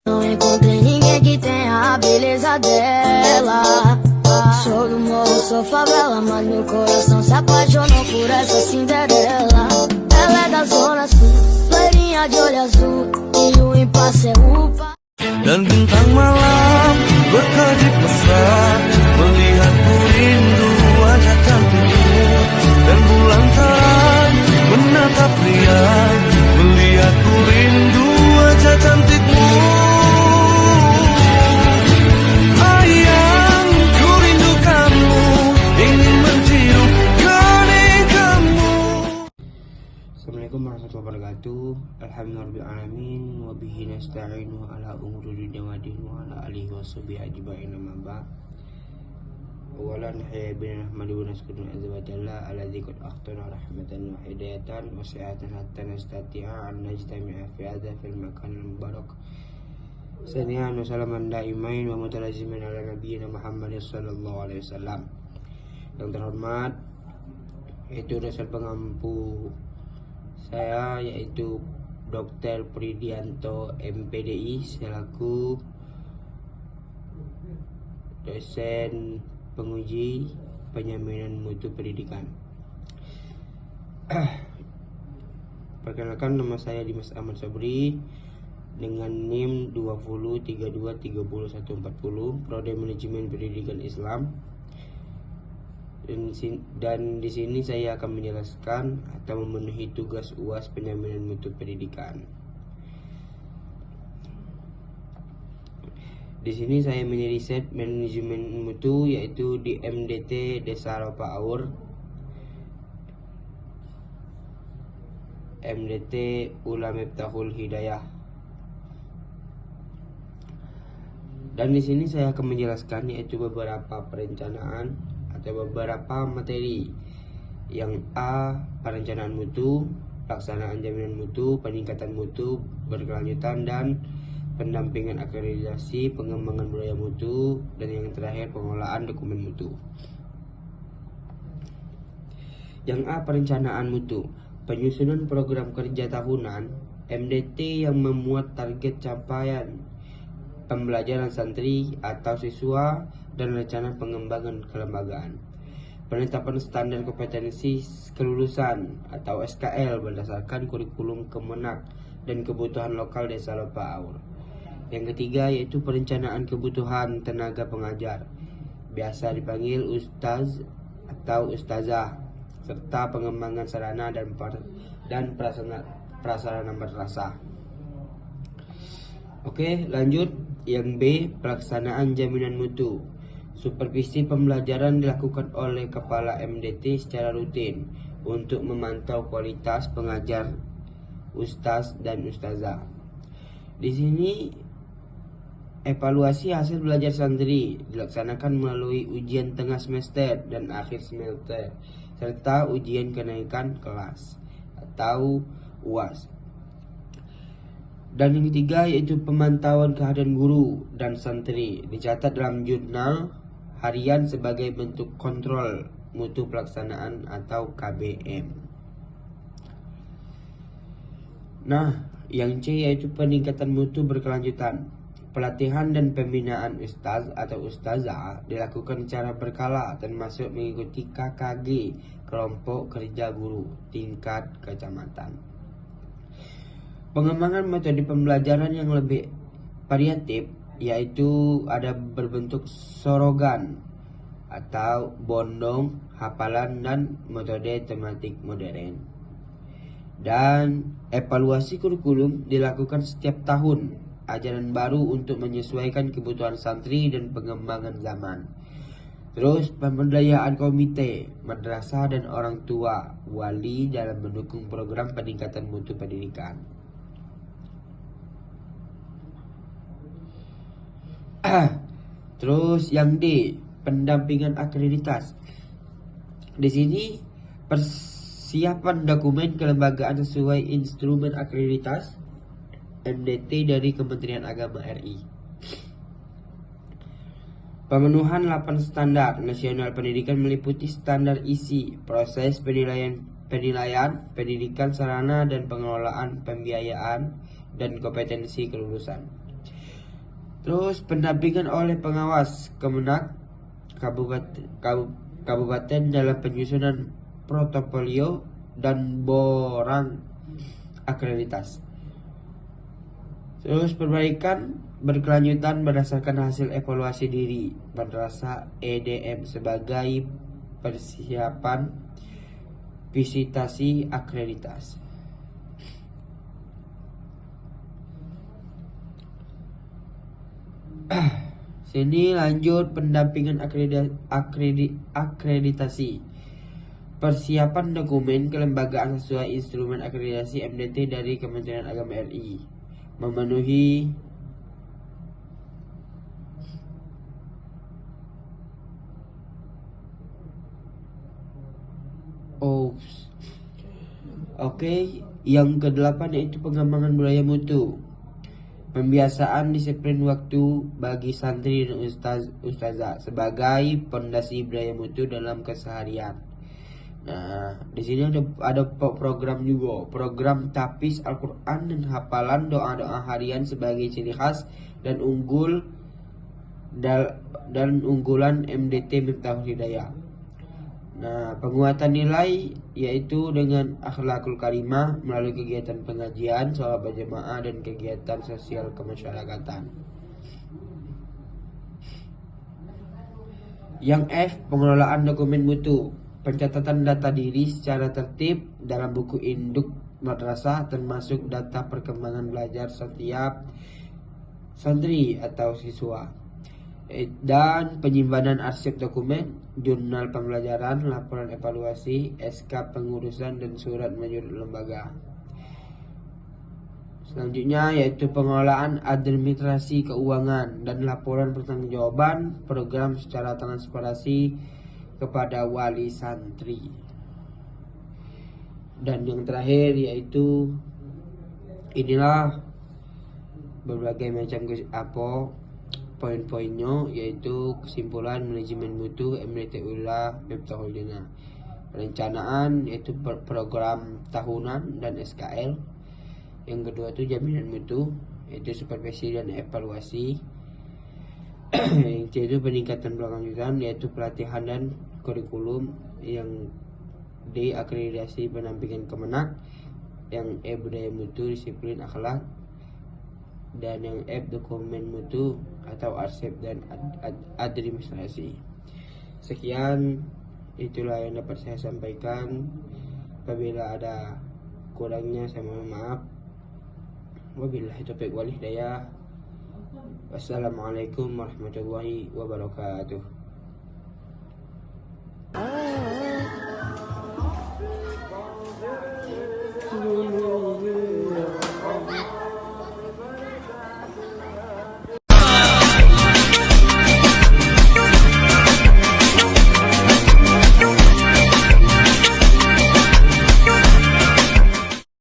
Não encontrei ninguém que tenha a beleza dela. Sou do morro, sou favela, mas meu coração se apaixonou por essa Cinderela. Ela é da zona sul, loirinha de olho azul, e o impasse é upa. Dan bintang malam berkedip besar, melihatku rindu wajah cantikmu. Dan bulan terang menatap riang, melihatku rindu wajah cantikmu. Ayang, ku rindu kamu, ingin mencium kening kamu. Assalamualaikum warahmatullahi wabarakatuh. Alhamdulillahirrahmanirrahim. Wabihi nasta'inu ala umuri dunya wa din wa ala alihi wa sahbihi ajma'in, amma ba'd. Awalan hayya bina nahmadu wa naskuru azza wa jalla alladzi qad akhtana rahmatan wa hidayatan wa sihatan hatta nastati'a an najtami'a fi hadha fil makan mubarak. Saniyan wa salaman daimain wa mutalazimin ala nabiyyina Muhammad sallallahu alaihi wasallam. Yang terhormat, itu dosen pengampu saya yaitu Dr. Pridianto MPDI selaku dosen penguji penjaminan mutu pendidikan. Perkenalkan, nama saya Dimas Ahmad Sabri dengan NIM 2032301140, Prodi Manajemen Pendidikan Islam. Dan di sini saya akan menjelaskan atau memenuhi tugas UAS penjaminan mutu pendidikan. Di sini saya meniriset manajemen mutu yaitu di MDT Desa Lopa Aur, MDT Ula Miftahul Hidayah. Dan di sini saya akan menjelaskan yaitu beberapa perencanaan atau beberapa materi. Yang A, perencanaan mutu, pelaksanaan jaminan mutu, peningkatan mutu berkelanjutan, dan pendampingan akreditasi, pengembangan budaya mutu, dan yang terakhir pengolahan dokumen mutu. Yang A, perencanaan mutu, penyusunan program kerja tahunan MDT yang memuat target capaian pembelajaran santri atau siswa dan rencana pengembangan kelembagaan. Penetapan standar kompetensi kelulusan atau SKL berdasarkan kurikulum Kemenak dan kebutuhan lokal Desa Lopa Aur. Yang ketiga yaitu perencanaan kebutuhan tenaga pengajar, biasa dipanggil ustaz atau ustazah, serta pengembangan sarana dan prasarana madrasah. Oke, lanjut. Yang B, pelaksanaan jaminan mutu. Supervisi pembelajaran dilakukan oleh kepala MDT secara rutin untuk memantau kualitas pengajar, ustaz dan ustazah. Di sini evaluasi hasil belajar santri dilaksanakan melalui ujian tengah semester dan akhir semester, serta ujian kenaikan kelas atau UAS. Dan yang ketiga yaitu pemantauan kehadiran guru dan santri dicatat dalam jurnal harian sebagai bentuk kontrol mutu pelaksanaan atau KBM. Nah, yang C yaitu peningkatan mutu berkelanjutan. Pelatihan dan pembinaan ustaz atau ustazah dilakukan secara berkala termasuk mengikuti KKG, kelompok kerja guru tingkat kecamatan. Pengembangan metode pembelajaran yang lebih variatif yaitu ada berbentuk sorogan atau bondong, hafalan, dan metode tematik modern. Dan evaluasi kurikulum dilakukan setiap tahun ajaran baru untuk menyesuaikan kebutuhan santri dan pengembangan zaman. Terus pemberdayaan komite, madrasah, dan orang tua wali dalam mendukung program peningkatan mutu pendidikan. Terus yang D, pendampingan akreditas. Di sini persiapan dokumen kelembagaan sesuai instrumen akreditas MDT dari Kementerian Agama RI. Pemenuhan 8 standar nasional pendidikan meliputi standar isi, proses penilaian pendidikan, sarana dan pengelolaan pembiayaan, dan kompetensi kelulusan. Terus pendampingan oleh pengawas Kemenak kabupaten dalam penyusunan portofolio dan borang akreditas. Terus perbaikan berkelanjutan berdasarkan hasil evaluasi diri madrasah EDM sebagai persiapan visitasi akreditas. Sini lanjut pendampingan akreditasi. Persiapan dokumen kelembagaan sesuai instrumen akreditasi MDT dari Kementerian Agama RI. Memenuhi yang ke-8 yaitu pengembangan budaya mutu. Pembiasaan disiplin waktu bagi santri dan ustazah sebagai pondasi budaya mutu dalam keseharian. Nah, di sini ada program juga, program tapis Al-Quran dan hafalan doa-doa harian sebagai ciri khas dan unggulan MDT Miftahul Hidayah. Nah, penguatan nilai yaitu dengan akhlakul karimah melalui kegiatan pengajian, sholat berjamaah dan kegiatan sosial kemasyarakatan. Yang F, pengelolaan dokumen mutu. Pencatatan data diri secara tertib dalam buku induk madrasah termasuk data perkembangan belajar setiap santri atau siswa, dan penyimpanan arsip dokumen, jurnal pembelajaran, laporan evaluasi, SK pengurusan dan surat menurut lembaga. Selanjutnya yaitu pengelolaan administrasi keuangan dan laporan pertanggungjawaban program secara transparansi kepada wali santri. Dan yang terakhir yaitu inilah berbagai macam poin-poinnya, yaitu kesimpulan manajemen mutu MDT Ula Miftahul Hidayah. Perencanaan yaitu program tahunan dan SKL. Yang kedua itu jaminan mutu yaitu supervisi dan evaluasi. Yang C itu peningkatan berkelanjutan yaitu pelatihan dan kurikulum. Yang D akreditasi pendampingan Kemenak. Yang E budaya mutu disiplin akhlak. Dan yang F dokumen mutu atau arsip dan administrasi. Sekian, itulah yang dapat saya sampaikan. Apabila ada kurangnya saya mohon maaf. Wabillahi taufiq wal hidayah. Wassalamualaikum warahmatullahi wabarakatuh.